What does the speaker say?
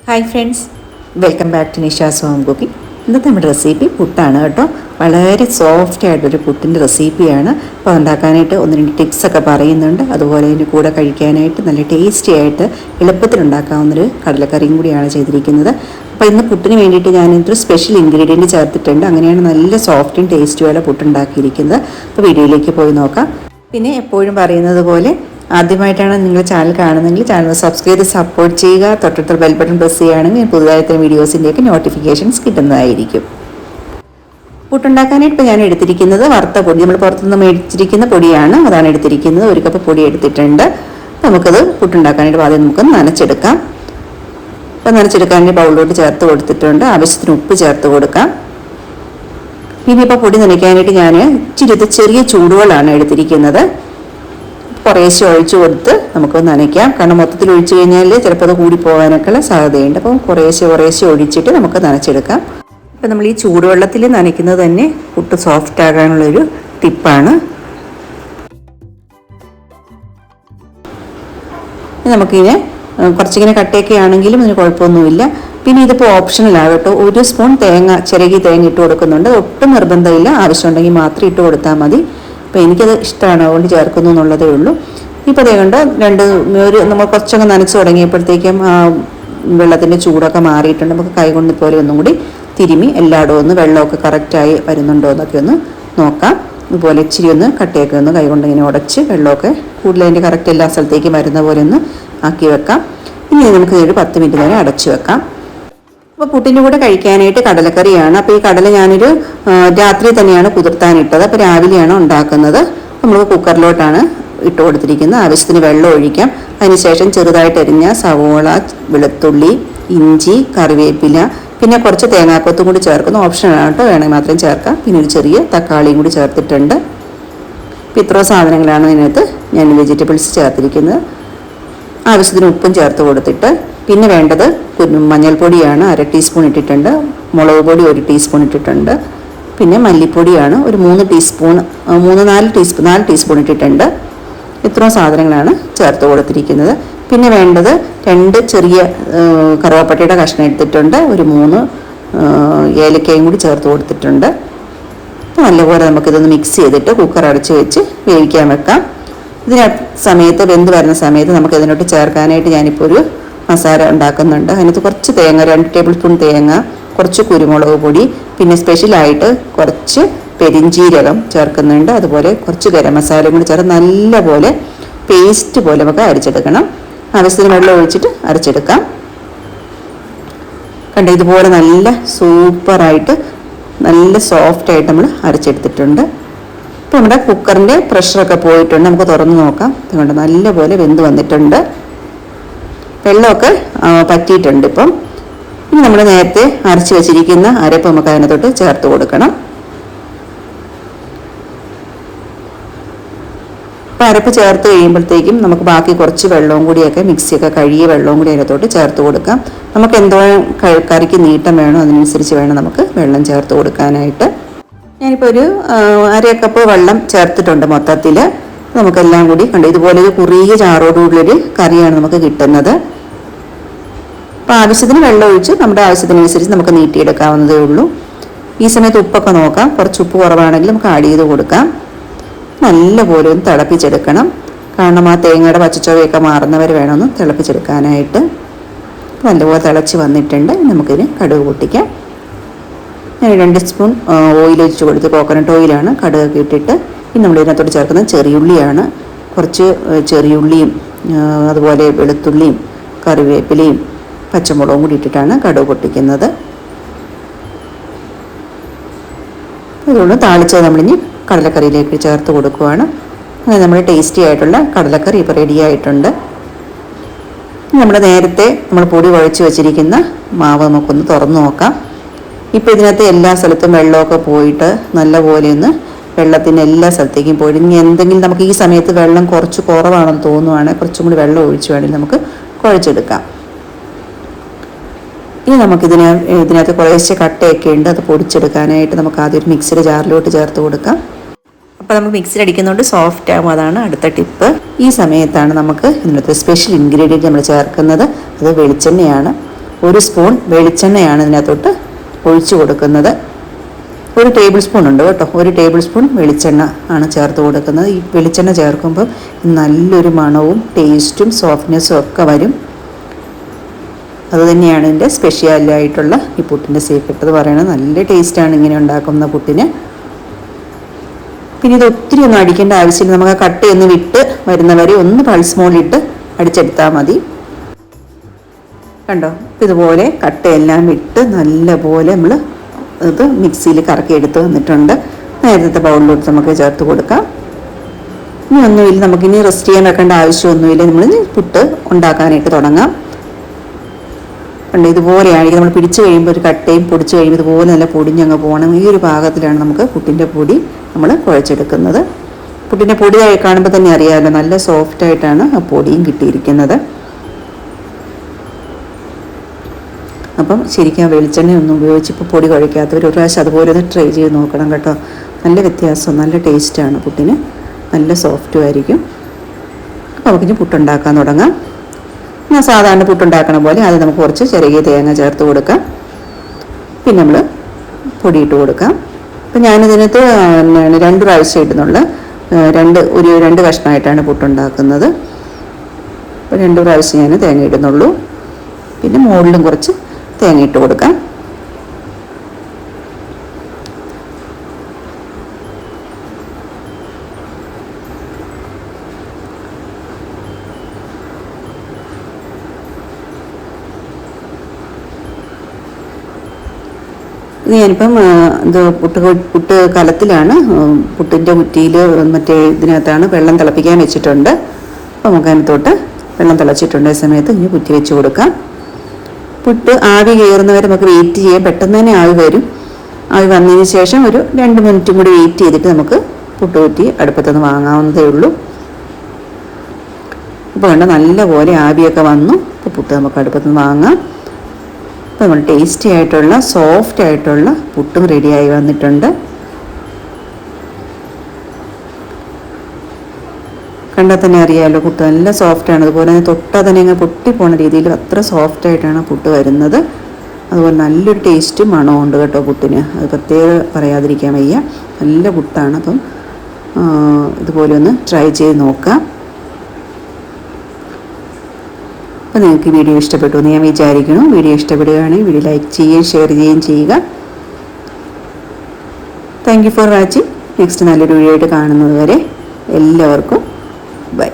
Hi friends, welcome back to Nisha's home cooking. ഇന്നത്തെ നമ്മുടെ recipe പുട്ടാണ് കേട്ടോ. വളരെ സോഫ്റ്റ് ആയിട്ടൊരു പുട്ടിൻ്റെ റെസിപ്പിയാണ്. അപ്പോൾ ഉണ്ടാക്കാനായിട്ട് ഒന്ന് രണ്ട് ടിപ്സൊക്കെ പറയുന്നുണ്ട്. അതുപോലെ അതിന് കൂടെ കഴിക്കാനായിട്ട് നല്ല ടേസ്റ്റി ആയിട്ട് എളുപ്പത്തിൽ ഉണ്ടാക്കാവുന്നൊരു കടലക്കറിയും കൂടിയാണ് ചെയ്തിരിക്കുന്നത്. അപ്പോൾ ഇന്ന് പുട്ടിന് വേണ്ടിയിട്ട് ഞാനിതൊരു സ്പെഷ്യൽ ഇൻഗ്രീഡിയൻറ്റ് ചേർത്തിട്ടുണ്ട്. അങ്ങനെയാണ് നല്ല സോഫ്റ്റും ടേസ്റ്റുമായിട്ട് പുട്ടുണ്ടാക്കിയിരിക്കുന്നത്. അപ്പോൾ വീഡിയോയിലേക്ക് പോയി നോക്കാം. പിന്നെ എപ്പോഴും പറയുന്നത് പോലെ ആദ്യമായിട്ടാണ് നിങ്ങൾ ചാനൽ കാണുന്നതെങ്കിൽ ചാനൽ സബ്സ്ക്രൈബ് ചെയ്ത് സപ്പോർട്ട് ചെയ്യുക. തൊട്ടടുത്ത ബെൽ ബട്ടൺ പ്രസ് ചെയ്യുകയാണെങ്കിൽ പുതുതായിട്ട് വീഡിയോസിൻ്റെയൊക്കെ നോട്ടിഫിക്കേഷൻസ് കിട്ടുന്നതായിരിക്കും. പുട്ടുണ്ടാക്കാനായിട്ട് ഇപ്പോൾ ഞാൻ എടുത്തിരിക്കുന്നത് വറുത്ത പൊടി, നമ്മൾ പുറത്തുനിന്ന് മേടിച്ചിരിക്കുന്ന പൊടിയാണ്, അതാണ് എടുത്തിരിക്കുന്നത്. ഒരു കപ്പ് പൊടി എടുത്തിട്ടുണ്ട്. നമുക്കത് പുട്ടുണ്ടാക്കാനായിട്ട് ആദ്യം നമുക്ക് നനച്ചെടുക്കാം. അപ്പോൾ നനച്ചെടുക്കാനായിട്ട് ബൗളിലോട്ട് ചേർത്ത് കൊടുത്തിട്ടുണ്ട്. ആവശ്യത്തിന് ഉപ്പ് ചേർത്ത് കൊടുക്കാം. പിന്നെ ഇപ്പോൾ പൊടി നനയ്ക്കാനായിട്ട് ഞാൻ ഇച്ചിരി ചെറിയ ചൂടുവെള്ളമാണ് എടുത്തിരിക്കുന്നത്. കുറേശ്ശെ ഒഴിച്ചു കൊടുത്ത് നമുക്ക് നനയ്ക്കാം. കാരണം മൊത്തത്തിൽ ഒഴിച്ചു കഴിഞ്ഞാൽ ചിലപ്പോൾ അത് കൂടി പോകാനൊക്കെയുള്ള സാധ്യതയുണ്ട്. അപ്പം കുറേശ്ശെ ഒഴിച്ചിട്ട് നമുക്ക് നനച്ചെടുക്കാം. അപ്പം നമ്മൾ ഈ ചൂടുവെള്ളത്തിൽ നനയ്ക്കുന്നത് തന്നെ പുട്ട് സോഫ്റ്റ് ആകാനുള്ളൊരു ടിപ്പാണ്. നമുക്കിങ്ങനെ കുറച്ചിങ്ങനെ കട്ടയൊക്കെ ആണെങ്കിലും ഇതിന് കുഴപ്പമൊന്നുമില്ല. പിന്നെ ഇതിപ്പോൾ ഓപ്ഷണലാണ് കേട്ടോ. 1 സ്പൂൺ ചിരകി തേങ്ങ ഇട്ട് കൊടുക്കുന്നുണ്ട്. ഒട്ടും നിർബന്ധമില്ല, ആവശ്യമുണ്ടെങ്കിൽ മാത്രം ഇട്ട് കൊടുത്താൽ മതി. അപ്പോൾ എനിക്കത് ഇഷ്ടമാണ്, അതുകൊണ്ട് ചേർക്കുന്നു എന്നുള്ളതേ ഉള്ളൂ. ഇപ്പോൾ അതേ കണ്ട് നമ്മൾ കുറച്ചൊക്കെ നനച്ച് തുടങ്ങിയപ്പോഴത്തേക്കും ആ വെള്ളത്തിൻ്റെ ചൂടൊക്കെ മാറിയിട്ടുണ്ട്. നമുക്ക് കൈകൊണ്ട് പോലെ ഒന്നും കൂടി തിരുമ്മി എല്ലായിടവും ഒന്ന് വെള്ളമൊക്കെ കറക്റ്റായി വരുന്നുണ്ടോ എന്നൊക്കെ ഒന്ന് നോക്കാം. ഇതുപോലെ ഇച്ചിരി ഒന്ന് കട്ടയൊക്കെ ഒന്ന് കൈകൊണ്ട് ഇങ്ങനെ ഉടച്ച് വെള്ളമൊക്കെ കൂടുതൽ അതിൻ്റെ കറക്റ്റ് എല്ലാ സ്ഥലത്തേക്കും വരുന്ന പോലെ ഒന്ന് ആക്കി വെക്കാം. ഇനി നമുക്ക് ഒരു 10 മിനിറ്റ് നേരം അടച്ചു വെക്കാം. അപ്പോൾ പുട്ടിൻ്റെ കൂടെ കഴിക്കാനായിട്ട് കടലക്കറിയാണ്. അപ്പോൾ ഈ കടല ഞാനൊരു രാത്രി തന്നെയാണ് കുതിർത്താനിട്ടത്. അപ്പോൾ രാവിലെയാണ് ഉണ്ടാക്കുന്നത്. നമ്മൾ കുക്കറിലോട്ടാണ് ഇട്ട് കൊടുത്തിരിക്കുന്നത്. ആവശ്യത്തിന് വെള്ളം ഒഴിക്കാം. അതിനുശേഷം ചെറുതായിട്ട് അരിഞ്ഞ സവോള, വെളുത്തുള്ളി, ഇഞ്ചി, കറിവേപ്പില, പിന്നെ കുറച്ച് തേങ്ങാക്കൊത്തും കൂടി ചേർക്കുന്നു. ഓപ്ഷനാണ് കേട്ടോ, വേണമെങ്കിൽ മാത്രം ചേർക്കാം. പിന്നെ ഒരു ചെറിയ തക്കാളിയും കൂടി ചേർത്തിട്ടുണ്ട്. അപ്പോൾ ഇത്രയും സാധനങ്ങളാണ് ഇതിനകത്ത് ഞാൻ വെജിറ്റബിൾസ് ചേർത്തിരിക്കുന്നത്. ആവശ്യത്തിന് ഉപ്പും ചേർത്ത് കൊടുത്തിട്ട് പിന്നെ വേണ്ടത് മഞ്ഞൾപ്പൊടിയാണ് 1/2 ടീസ്പൂൺ ഇട്ടിട്ടുണ്ട്. മുളക് പൊടി 1 ടീസ്പൂൺ ഇട്ടിട്ടുണ്ട്. പിന്നെ മല്ലിപ്പൊടിയാണ് ഒരു 4 ടീസ്പൂൺ ഇട്ടിട്ടുണ്ട്. ഇത്രയും സാധനങ്ങളാണ് ചേർത്ത് കൊടുത്തിരിക്കുന്നത്. പിന്നെ വേണ്ടത് 2 ചെറിയ കറുവാപ്പട്ടയുടെ കഷ്ണം എടുത്തിട്ടുണ്ട്. ഒരു 3 ഏലക്കയും കൂടി ചേർത്ത് കൊടുത്തിട്ടുണ്ട്. നല്ലപോലെ നമുക്കിതൊന്ന് മിക്സ് ചെയ്തിട്ട് കുക്കർ അടച്ച് വെച്ച് വേവിക്കാൻ വെക്കാം. സമയത്ത് വെന്ത് വരുന്ന സമയത്ത് നമുക്ക് ഇതിനോട്ട് ചേർക്കാനായിട്ട് ഞാനിപ്പോൾ ഒരു മസാല ഉണ്ടാക്കുന്നുണ്ട്. അതിനകത്ത് കുറച്ച് തേങ്ങ, 2 ടേബിൾ സ്പൂൺ തേങ്ങ, കുറച്ച് കുരുമുളക് പൊടി, പിന്നെ സ്പെഷ്യലായിട്ട് കുറച്ച് പെരിഞ്ജീരകം ചേർക്കുന്നുണ്ട്. അതുപോലെ കുറച്ച് ഗരം മസാലയും കൂടി ചേർത്ത് നല്ലപോലെ പേസ്റ്റ് പോലെ നമുക്ക് അരച്ചെടുക്കണം. ആവശ്യത്തിന് വെള്ളം ഒഴിച്ചിട്ട് അരച്ചെടുക്കാം. കണ്ട ഇതുപോലെ നല്ല സൂപ്പറായിട്ട് നല്ല സോഫ്റ്റായിട്ട് നമ്മൾ അരച്ചെടുത്തിട്ടുണ്ട്. ഇപ്പോൾ നമ്മുടെ കുക്കറിൻ്റെ പ്രഷറൊക്കെ പോയിട്ടുണ്ട്. നമുക്ക് തുറന്ന് നോക്കാം. അതുകൊണ്ട് നല്ലപോലെ വെന്ത് വന്നിട്ടുണ്ട്. വെള്ളമൊക്കെ പറ്റിയിട്ടുണ്ട്. ഇപ്പം ഇനി നമ്മൾ നേരത്തെ അരച്ച് വെച്ചിരിക്കുന്ന അരപ്പ് നമുക്ക് അതിനകത്തോട്ട് ചേർത്ത് കൊടുക്കണം. അപ്പോൾ അരപ്പ് ചേർത്ത് കഴിയുമ്പോഴത്തേക്കും നമുക്ക് ബാക്കി കുറച്ച് വെള്ളവും കൂടിയൊക്കെ മിക്സിയൊക്കെ കഴുകിയ വെള്ളവും കൂടി അതിനകത്തോട്ട് ചേർത്ത് കൊടുക്കാം. നമുക്ക് എന്തോ കറിക്ക് നീട്ടം വേണോ അതിനനുസരിച്ച് വേണം നമുക്ക് വെള്ളം ചേർത്ത് കൊടുക്കാനായിട്ട്. ഞാനിപ്പോൾ ഒരു 1/2 കപ്പ് വെള്ളം ചേർത്തിട്ടുണ്ട് മൊത്തത്തിൽ. നമുക്കെല്ലാം കൂടി കണ്ടു ഇതുപോലെ ഒരു കുറിയ ചാറോടുകൂടിയൊരു കറിയാണ് നമുക്ക് കിട്ടുന്നത്. അപ്പോൾ ആവശ്യത്തിന് വെള്ളം ഒഴിച്ച് നമ്മുടെ ആവശ്യത്തിനനുസരിച്ച് നമുക്ക് നീട്ടിയെടുക്കാവുന്നതേ ഉള്ളൂ. ഈ സമയത്ത് ഉപ്പൊക്കെ നോക്കാം. കുറച്ച് ഉപ്പ് കുറവാണെങ്കിൽ നമുക്ക് ആഡ് ചെയ്ത് കൊടുക്കാം. നല്ലപോലെ ഒന്ന് തിളപ്പിച്ചെടുക്കണം. കാരണം ആ തേങ്ങയുടെ പച്ചച്ചോവയൊക്കെ മാറുന്നവർ വേണമെന്ന് തിളപ്പിച്ചെടുക്കാനായിട്ട്. നല്ലപോലെ തിളച്ച് വന്നിട്ടുണ്ട്. നമുക്കിതിന് കടുക് പൊട്ടിക്കാം. ഞാൻ 2 സ്പൂൺ ഓയിൽ ഒഴിച്ച് കൊടുത്ത്, കോക്കനട്ട് ഓയിലാണ്, കടുകൊക്കെ ഇട്ടിട്ട്. ഇനി നമ്മൾ ഇതിനകത്തോട്ട് ചേർക്കുന്നത് ചെറിയുള്ളിയാണ്. കുറച്ച് ചെറിയുള്ളിയും അതുപോലെ വെളുത്തുള്ളിയും കറിവേപ്പിലയും പച്ചമുളകും കൂടി ഇട്ടിട്ടാണ് കടുക് പൊട്ടിക്കുന്നത്. അതുകൊണ്ട് താളിച്ചത് നമ്മളിനി കടലക്കറിയിലേക്ക് ചേർത്ത് കൊടുക്കുകയാണ്. അങ്ങനെ നമ്മുടെ ടേസ്റ്റി ആയിട്ടുള്ള കടലക്കറി ഇപ്പോൾ റെഡി ആയിട്ടുണ്ട്. നമ്മൾ നേരത്തെ നമ്മൾ പൊടി കുഴച്ച് വെച്ചിരിക്കുന്ന മാവ് നമുക്കൊന്ന് തുറന്ന് നോക്കാം. ഇപ്പോൾ ഇതിനകത്ത് എല്ലാ സ്ഥലത്തും വെള്ളമൊക്കെ പോയിട്ട് നല്ലപോലെ ഒന്ന് വെള്ളത്തിൻ്റെ എല്ലാ സ്ഥലത്തേക്കും പോയിട്ട് ഇനി എന്തെങ്കിലും നമുക്ക് ഈ സമയത്ത് വെള്ളം കുറച്ച് കുറവാണെന്ന് തോന്നുവാണെങ്കിൽ കുറച്ചും കൂടി വെള്ളം ഒഴിച്ച് വേണമെങ്കിൽ നമുക്ക് കുഴച്ചെടുക്കാം. ഇനി ഇതിനകത്ത് കുറേശ്ശെ കട്ടയൊക്കെ ഉണ്ട്. അത് പൊടിച്ചെടുക്കാനായിട്ട് നമുക്ക് ആദ്യം ഒരു മിക്സിയുടെ ജാറിലോട്ട് ചേർത്ത് കൊടുക്കാം. അപ്പോൾ നമ്മൾ മിക്സിയിൽ അടിക്കുന്നതുകൊണ്ട് സോഫ്റ്റ് ആകും. അതാണ് അടുത്ത ടിപ്പ്. ഈ സമയത്താണ് നമുക്ക് ഇതിനകത്ത് സ്പെഷ്യൽ ഇൻഗ്രീഡിയൻറ്റ് നമ്മൾ ചേർക്കുന്നത്. അത് വെളിച്ചെണ്ണയാണ്. 1 സ്പൂൺ വെളിച്ചെണ്ണയാണ് ഇതിനകത്തോട്ട് ഒഴിച്ചു കൊടുക്കുന്നത്. 1 ടേബിൾ സ്പൂൺ ഉണ്ട് കേട്ടോ. 1 ടേബിൾ സ്പൂൺ വെളിച്ചെണ്ണ ആണ് ചേർത്ത് കൊടുക്കുന്നത്. ഈ വെളിച്ചെണ്ണ ചേർക്കുമ്പോൾ നല്ലൊരു മണവും ടേസ്റ്റും സോഫ്റ്റ്നെസ്സും ഒക്കെ വരും. അതുതന്നെയാണ് ഇതിൻ്റെ സ്പെഷ്യാലായിട്ടുള്ള ഈ പുട്ടിൻ്റെ സീക്രട്ട് എന്ന് പറയുന്നത്. നല്ല ടേസ്റ്റാണ് ഇങ്ങനെ ഉണ്ടാക്കുന്ന പുട്ടിന്. പിന്നെ ഇത് ഒത്തിരി ഒന്നും അടിക്കേണ്ട ആവശ്യമില്ല. നമുക്ക് ആ കട്ടയൊന്ന് വിട്ട് വരുന്നവരെ ഒന്ന് പൾസ് മോഡിലിട്ട് അടിച്ചെടുത്താൽ മതി. കണ്ടോ, ഇതുപോലെ കട്ടയെല്ലാം വിട്ട് നല്ലപോലെ നമ്മൾ ഇത് മിക്സിയിൽ കറക്കി എടുത്ത് വന്നിട്ടുണ്ട്. നേരത്തെ ബൗളിലോട്ട് നമുക്ക് ചേർത്ത് കൊടുക്കാം. ഇനി ഒന്നുമില്ല, നമുക്കിനി റെസ്റ്റ് ചെയ്യാൻ വെക്കേണ്ട ആവശ്യമൊന്നുമില്ല. നമ്മൾ പുട്ട് ഉണ്ടാക്കാനായിട്ട് തുടങ്ങാം. കണ്ടോ, ഇതുപോലെയാണെങ്കിൽ നമ്മൾ പിടിച്ച് കഴിയുമ്പോൾ ഒരു കട്ടയും പൊടിച്ച് കഴിയുമ്പോൾ ഇതുപോലെ നല്ല പൊടിഞ്ഞങ്ങ് പോകണം. ഈ ഒരു പാകത്തിലാണ് നമുക്ക് പുട്ടിൻ്റെ പൊടി നമ്മൾ കുഴച്ചെടുക്കുന്നത്. പുട്ടിൻ്റെ പൊടി കാണുമ്പോൾ തന്നെ അറിയാമല്ലോ, നല്ല സോഫ്റ്റായിട്ടാണ് ആ പൊടിയും കിട്ടിയിരിക്കുന്നത്. അപ്പം ശരിക്കും ആ വെളിച്ചെണ്ണയൊന്നും ഉപയോഗിച്ച് ഇപ്പോൾ പൊടി കുഴയ്ക്കാത്തവർ ഒരു പ്രാവശ്യം അതുപോലെ ഒന്ന് ട്രൈ ചെയ്ത് നോക്കണം കേട്ടോ. നല്ല വ്യത്യാസം, നല്ല ടേസ്റ്റാണ് പുട്ടിന്, നല്ല സോഫ്റ്റും ആയിരിക്കും. അപ്പോൾ നമുക്കിനി പുട്ടുണ്ടാക്കാൻ തുടങ്ങാം. ഞാൻ സാധാരണ പുട്ടുണ്ടാക്കണ പോലെ അത് നമുക്ക് കുറച്ച് ചെറിയ തേങ്ങ ചേർത്ത് കൊടുക്കാം. പിന്നെ നമ്മൾ പൊടിയിട്ട് കൊടുക്കാം. അപ്പം ഞാനിതിനകത്ത് 2 പ്രാവശ്യം ഇടുന്നുള്ള 2 കഷ്ണമായിട്ടാണ് പുട്ടുണ്ടാക്കുന്നത്. അപ്പോൾ 2 പ്രാവശ്യം ഞാൻ തേങ്ങ ഇടുന്നുള്ളൂ. പിന്നെ മുകളിലും കുറച്ച് തേങ്ങ ഇട്ട് കൊടുക്കാം. ഇത് ഞാനിപ്പം ഇത് പുട്ട് കലത്തിലാണ്, പുട്ടിൻ്റെ കുറ്റിയിൽ മറ്റേ ഇതിനകത്താണ് വെള്ളം തിളപ്പിക്കാൻ വെച്ചിട്ടുണ്ട്. അപ്പോൾ നമുക്ക് അതിനകത്തോട്ട് വെള്ളം തിളച്ചിട്ടുണ്ട്. ഈ സമയത്ത് ഇനി കുറ്റി വെച്ച് കൊടുക്കാം. പുട്ട് ആവി കയറുന്നവരെ നമുക്ക് വെയിറ്റ് ചെയ്യാം. പെട്ടെന്ന് തന്നെ ആവി വരും. ആവി വന്നതിന് ശേഷം ഒരു 2 മിനിറ്റും കൂടി വെയിറ്റ് ചെയ്തിട്ട് നമുക്ക് പുട്ട് കുറ്റി അടുപ്പത്തുനിന്ന് വാങ്ങാവുന്നതേ ഉള്ളൂ. ഇപ്പോൾ കണ്ട നല്ലപോലെ ആവിയൊക്കെ വന്നു. ഇപ്പോൾ പുട്ട് നമുക്ക് അടുപ്പത്തുനിന്ന് വാങ്ങാം. അപ്പോൾ നമ്മൾ ടേസ്റ്റി ആയിട്ടുള്ള സോഫ്റ്റ് ആയിട്ടുള്ള പുട്ടും റെഡിയായി വന്നിട്ടുണ്ട്. കണ്ടാൽ തന്നെ അറിയാമല്ലോ, പുട്ട് നല്ല സോഫ്റ്റാണ്. അതുപോലെ തന്നെ തൊട്ടാൽ തന്നെ അങ്ങ് പൊട്ടിപ്പോണ രീതിയിൽ അത്ര സോഫ്റ്റായിട്ടാണ് പുട്ട് വരുന്നത്. അതുപോലെ നല്ലൊരു ടേസ്റ്റും മണവും ഉണ്ട് കേട്ടോ പുട്ടിന്. അത് പ്രത്യേകം പറയാതിരിക്കാൻ വയ്യ, നല്ല പുട്ടാണ്. അപ്പം ഇതുപോലെ ഒന്ന് ട്രൈ ചെയ്ത് നോക്കാം. അപ്പോൾ നിങ്ങൾക്ക് വീഡിയോ ഇഷ്ടപ്പെട്ടു എന്ന് ഞാൻ വിചാരിക്കുന്നു. വീഡിയോ ഇഷ്ടപ്പെടുകയാണെങ്കിൽ വീഡിയോ ലൈക്ക് ചെയ്യുകയും ഷെയർ ചെയ്യുകയും ചെയ്യുക. Thank you for watching. Next നല്ലൊരു വീഡിയോ ആയിട്ട് കാണുന്നത് വരെ എല്ലാവർക്കും ബൈ.